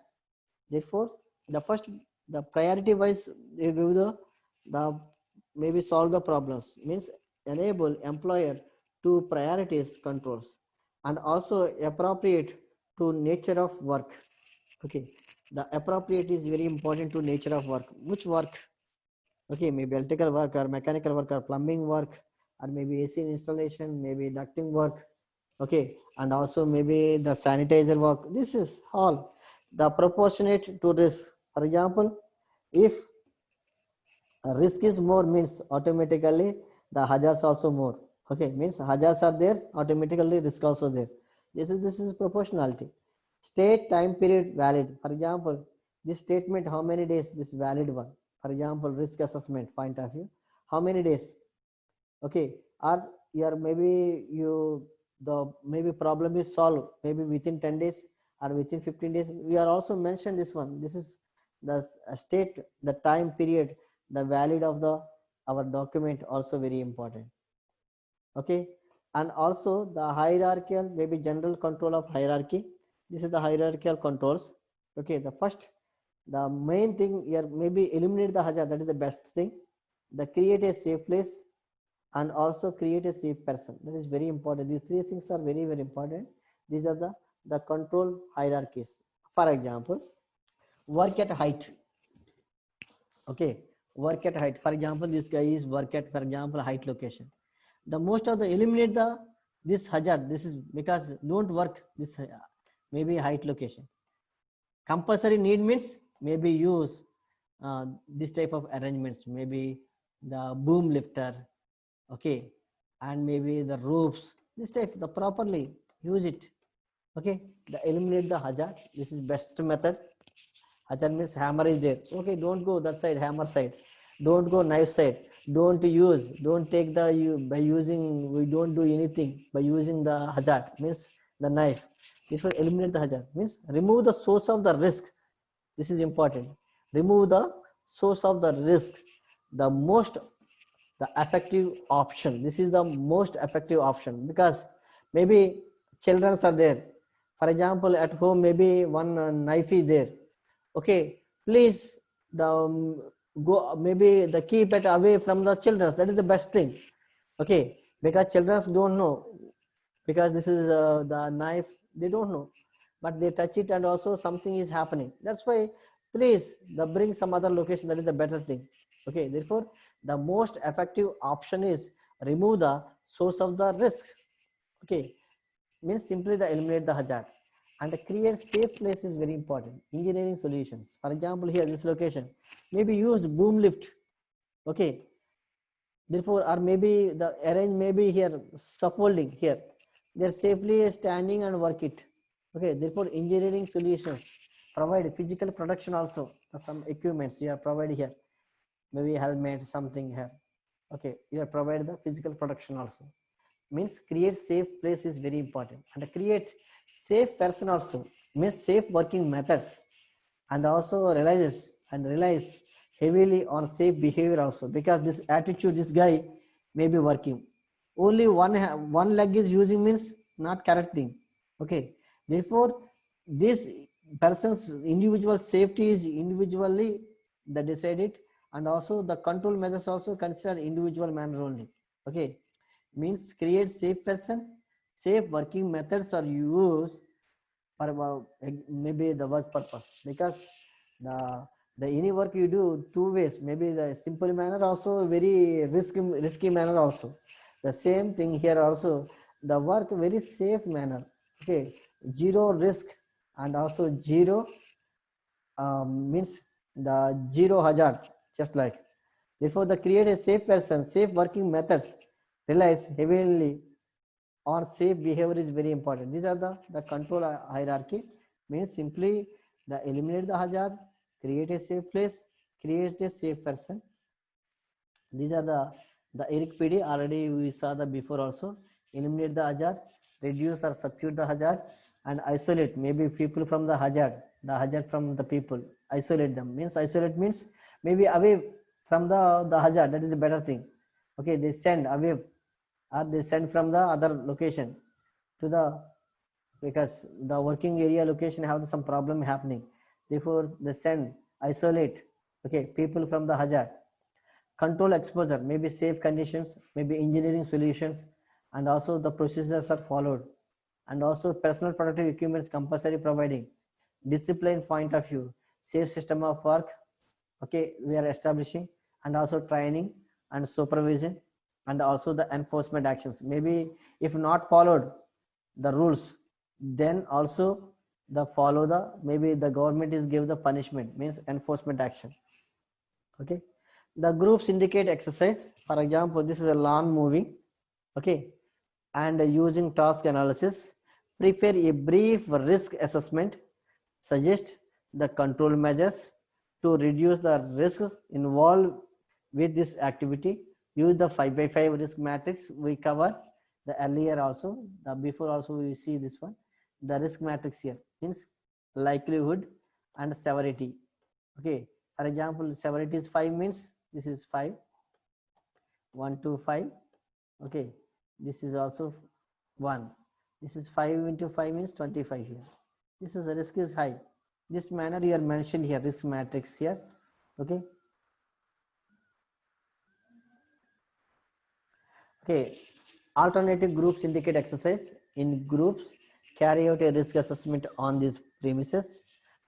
[SPEAKER 1] Therefore the first the priority wise they give the maybe solve the problems, means enable employer to priorities controls, and also appropriate to nature of work. Okay, the appropriate is very important to nature of work, which work. Okay, maybe electrical work or mechanical work or plumbing work, or maybe AC installation, maybe ducting work. Okay, and also maybe the sanitizer work. This is all the proportionate to risk. For example, if risk is more, means automatically the hazards also more. Okay, means hazards are there, automatically risk also there. This is proportionality. State time period valid. For example, this statement how many days, this valid one. For example, risk assessment point of view, how many days. Okay, or your maybe you the maybe problem is solved maybe within 10 days or within 15 days. We are also mentioned this one. This is the state the time period, the valid of the our document also very important. Okay, and also the hierarchical, maybe general control of hierarchy. This is the hierarchical controls. Okay, the first, the main thing here, maybe eliminate the hazard, that is the best thing. The create a safe place and also create a safe person, that is very important. These three things are very very important. These are the control hierarchies. For example, work at height. Okay, work at height. For example, this guy is work at, for example, height location. The most of the eliminate the this hazard. This is because don't work this maybe height location. Compulsory need means maybe use this type of arrangements, maybe the boom lifter, okay, and maybe the ropes. This type, the properly use it. Okay, the eliminate the hazard. This is best method. Hazard means hammer is there. Okay, don't go that side, hammer side. Don't go knife side. Don't use, don't take the, by using, we don't do anything by using the hazard, means the knife. This will eliminate the hazard, means remove the source of the risk. This is important. Remove the source of the risk. The most, the effective option. This is the most effective option, because maybe children are there. For example, at home, maybe one knife is there. Okay, please the go, maybe the keep it away from the children. That is the best thing. Okay, because children don't know, because this is the knife, they don't know, but they touch it and also something is happening. That's why please the bring some other location, that is the better thing. Okay, therefore the most effective option is remove the source of the risk. Okay, means simply the eliminate the hazard and create safe place is very important. Engineering solutions, for example, here this location, maybe use boom lift. Okay, therefore, or maybe the arrange, maybe here scaffolding here, they're safely standing and work it. Okay, therefore engineering solutions provide physical protection also. Some equipments you are provided here, maybe helmet, something here. Okay, you are provided the physical protection also. Means create safe place is very important, and create safe person also, means safe working methods, and also relies heavily on safe behavior also, because this attitude, this guy may be working only one leg is using, means not correct thing. Okay, therefore this person's individual safety is individually the decided, and also the control measures also consider individual manner only. Okay, means create safe person, safe working methods are used for maybe the work purpose, because the any work you do two ways, maybe the simple manner also very risky manner also. The same thing here also, the work very safe manner. Okay, zero risk and also zero means the zero hazard, just like. Therefore the create a safe person, safe working methods relies heavily or safe behavior is very important. These are the control hierarchy, means simply the eliminate the hazard, create a safe place, create a safe person. These are the Eric PD, already we saw the before also. Eliminate the hazard, reduce or substitute the hazard, and isolate maybe people from the hazard from the people. Isolate them, means isolate means maybe away from the hazard, that is the better thing. Okay, they send away, or they send from the other location to the, because the working area location have some problem happening, therefore they send, isolate, okay, people from the hazard. Control exposure, maybe safe conditions, maybe engineering solutions, and also the procedures are followed, and also personal protective equipments compulsory providing, discipline point of view, safe system of work, okay, we are establishing, and also training and supervision, and also the enforcement actions. Maybe if not followed the rules, then also the follow the, maybe the government is give the punishment, means enforcement action. Okay, the groups indicate exercise, for example, this is a lawn moving. Okay, and using task analysis, prepare a brief risk assessment, suggest the control measures to reduce the risks involved with this activity, use the 5x5 risk matrix we cover the earlier also, the before also we see this one, the risk matrix here means likelihood and severity. Okay, for example, severity is 5 means this is 5, 1 to 5. Okay, this is also 1. This is 5 into 5 means 25 here. This is the risk is high. This manner you are mentioned here, risk matrix here. Okay. Okay, alternative groups indicate exercise. In groups, carry out a risk assessment on these premises.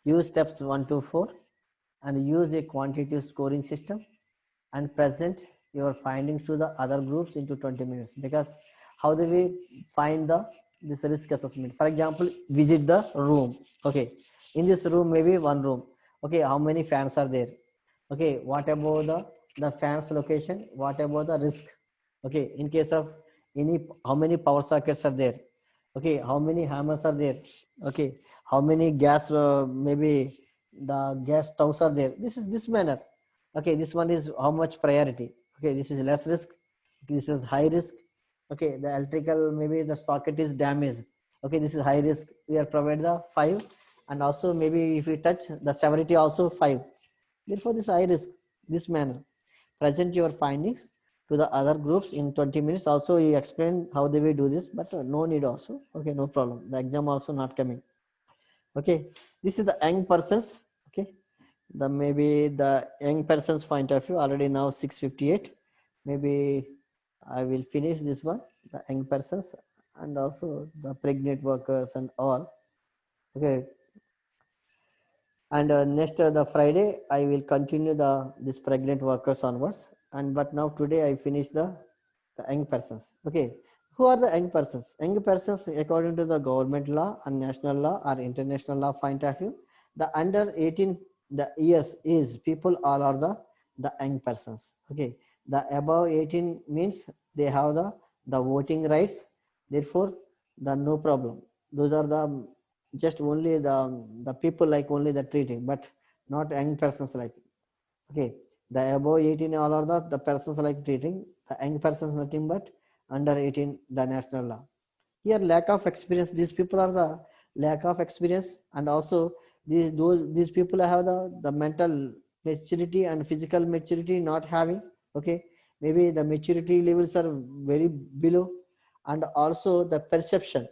[SPEAKER 1] Use steps 1 to 4 and use a quantitative scoring system and present your findings to the other groups into 20 minutes. Because how do we find the this risk assessment? For example, visit the room. Okay, in this room, maybe one room. Okay, how many fans are there? Okay, what about the fans location? What about the risk? Okay, in case of any, how many power sockets are there? Okay, how many hammers are there? Okay, how many gas, maybe the gas stoves are there? This is this manner. Okay, this one is how much priority. Okay, this is less risk. This is high risk. Okay, the electrical, maybe the socket is damaged. Okay, this is high risk. We are provide the 5, and also maybe if we touch the severity also 5. Therefore, this high risk. This manner. Present your findings to the other groups in 20 minutes. Also, you explain how they will do this, but no need also. Okay, no problem. The exam also not coming. Okay, this is the young persons. Okay, the maybe the young person's point of view already now 6:58. Maybe I will finish this one, the young persons and also the pregnant workers and all. Okay, and next the Friday I will continue the this pregnant workers onwards. And but now today I finish the young persons. Okay, who are the young persons? Young persons according to the government law and national law or international law point of view, the under 18 the years is people all are the young persons. Okay, the above 18 means they have the voting rights. Therefore the no problem, those are the just only the people like only the treating, but not young persons like. Okay, the above 18 all are the persons like treating, the young persons nothing but under 18 the national law. Here lack of experience, these people are the lack of experience, and also these people have the mental maturity and physical maturity not having. Okay, maybe the maturity levels are very below. And also the perception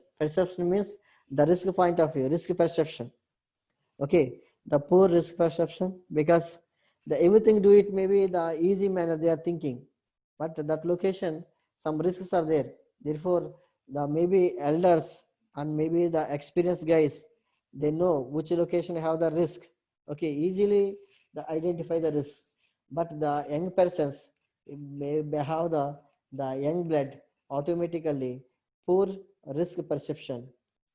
[SPEAKER 1] means the risk point of view, risk perception. Okay, the poor risk perception, because the everything do it maybe the easy manner they are thinking, but that location some risks are there. Therefore the maybe elders and maybe the experienced guys, they know which location have the risk. Okay, easily the identify the risk. But the young persons may have the young blood, automatically poor risk perception,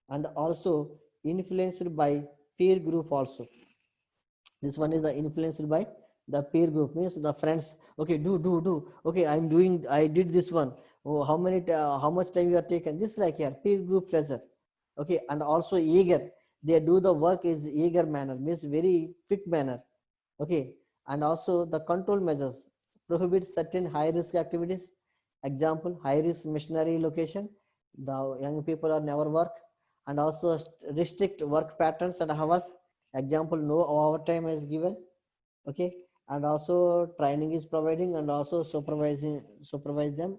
[SPEAKER 1] and also influenced by peer group also. This one is the influenced by the peer group, means the friends. Okay, do. Okay, I'm doing, I did this one. Oh, how many how much time you are taken, this like here peer group pressure. Okay, and also eager, they do the work is eager manner, means very quick manner. Okay, and also the control measures prohibit certain high risk activities. Example, high risk missionary location, the young people are never work. And also restrict work patterns and hours. Example, no overtime is given. Okay, and also training is providing, and also supervise them.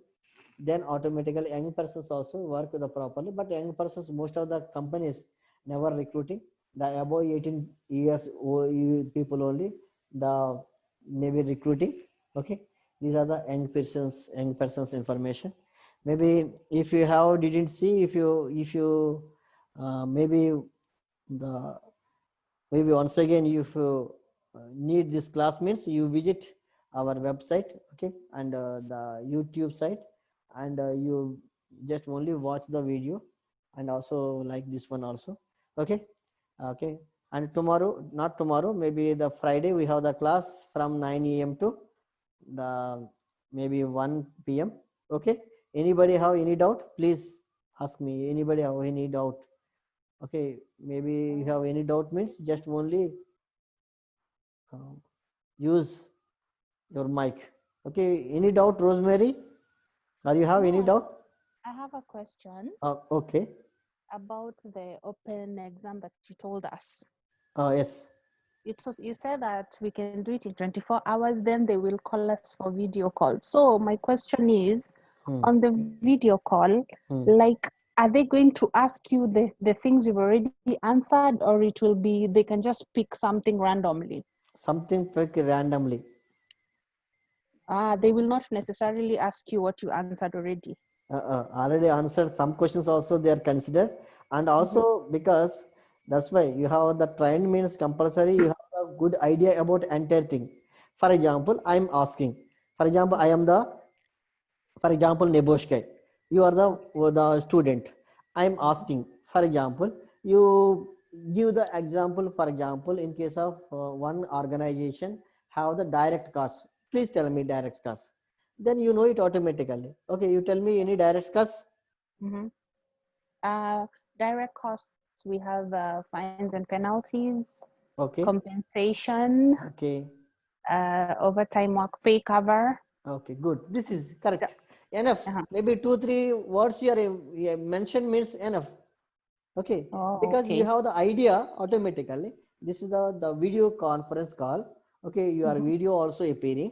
[SPEAKER 1] Then automatically young persons also work the properly. But young persons, most of the companies never recruiting the above 18 years people only, the maybe recruiting. Okay, these are the young persons information. Maybe if you have didn't see, if you maybe the maybe once again, if you need this class, means you visit our website. Okay, and the YouTube site, and you just only watch the video, and also like this one also. Okay, okay. And tomorrow, not tomorrow, maybe the Friday, we have the class from 9 a.m. to the maybe 1 p.m. Okay, anybody have any doubt, please ask me. Anybody have any doubt? Okay, maybe you have any doubt, means just only uh, use your mic. Okay, any doubt, Rosemary? Or you have any
[SPEAKER 2] No,
[SPEAKER 1] doubt?
[SPEAKER 2] I have a question
[SPEAKER 1] Okay.
[SPEAKER 2] about the open exam that you told us.
[SPEAKER 1] Yes.
[SPEAKER 2] you said that we can do it in 24 hours, then they will call us for video call. So my question is,
[SPEAKER 1] Hmm.
[SPEAKER 2] on the video call,
[SPEAKER 1] Hmm.
[SPEAKER 2] like, are they going to ask you the things you've already answered, or it will be they can just pick something randomly?
[SPEAKER 1] Something pick randomly.
[SPEAKER 2] They will not necessarily ask you what you answered already.
[SPEAKER 1] Already answered some questions also they are considered, and also because that's why you have the trained means compulsory you have a good idea about entire thing. For example, I'm asking, for example, I am the, for example, Neboshkai, you are the student. I'm asking, for example, you give the example. For example, in case of one organization have the direct costs, please tell me direct costs, then you know it automatically. Okay, you tell me any direct costs.
[SPEAKER 2] Mm-hmm. Direct costs, we have fines and penalties,
[SPEAKER 1] Okay.
[SPEAKER 2] compensation,
[SPEAKER 1] Okay.
[SPEAKER 2] overtime work pay cover.
[SPEAKER 1] Okay, good. This is correct. Enough.
[SPEAKER 2] Uh-huh.
[SPEAKER 1] Maybe 2 3 words you are mentioned means enough. Okay,
[SPEAKER 2] Oh,
[SPEAKER 1] because you
[SPEAKER 2] okay.
[SPEAKER 1] have the idea automatically. This is the video conference call. Okay, your video also appearing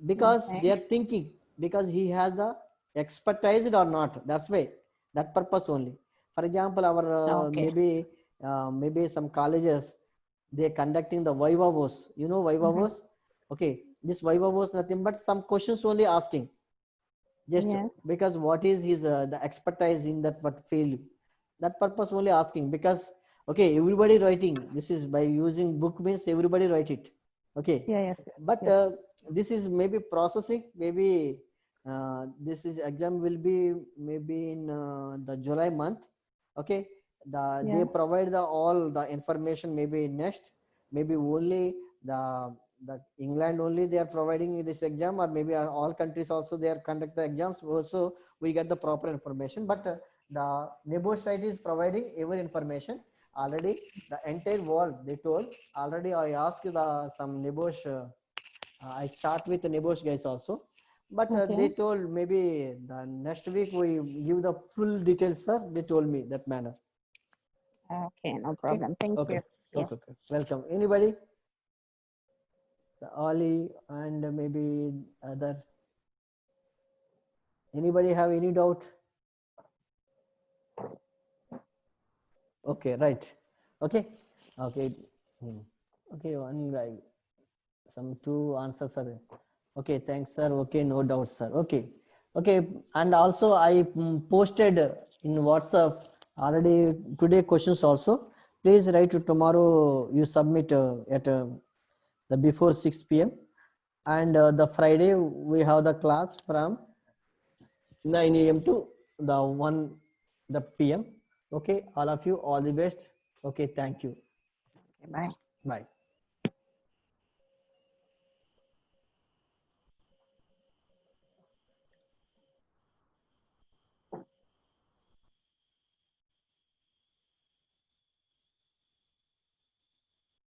[SPEAKER 1] because
[SPEAKER 2] Okay.
[SPEAKER 1] they are thinking, because he has the expertise or not. That's why, that purpose only. For example, our
[SPEAKER 2] Okay.
[SPEAKER 1] maybe some colleges, they are conducting the Viva Voce. You know Viva Voce? Okay, this Viva Voce nothing but some questions only asking, just
[SPEAKER 2] Yes.
[SPEAKER 1] because what is his the expertise in that what field, that purpose only asking. Because okay, everybody writing, this is by using book means everybody write it. Okay,
[SPEAKER 2] Yeah. Yes. Yes.
[SPEAKER 1] but
[SPEAKER 2] Yes.
[SPEAKER 1] this is maybe processing, maybe this is exam will be maybe in the July month. Okay, they
[SPEAKER 2] Yeah.
[SPEAKER 1] provide the all the information maybe next, maybe only the England only they are providing this exam, or maybe all countries also they are conduct the exams also, we get the proper information. But the Nebo site is providing every information already. The entire world they told already. I asked the some Nebosh, I chat with the Nebosh guys also, but
[SPEAKER 2] Okay.
[SPEAKER 1] they told maybe the next week we give the full details, sir. They told me that manner.
[SPEAKER 2] Okay. No
[SPEAKER 1] Okay,
[SPEAKER 2] problem. Thank
[SPEAKER 1] okay,
[SPEAKER 2] you. Yes.
[SPEAKER 1] okay, okay. Welcome. Anybody? The Ali and maybe other. Anybody have any doubt? Okay, right. Okay, okay, okay. One guy, some two answers are. Okay, thanks, sir. Okay, no doubt, sir. Okay, okay. And also, I posted in WhatsApp already today questions also. Please write to tomorrow. You submit at the before 6 p.m. And the Friday we have the class from 9 a.m. to the 1 the p.m. Okay, all of you, all the best. Okay, thank you.
[SPEAKER 2] Okay, bye.
[SPEAKER 1] Bye.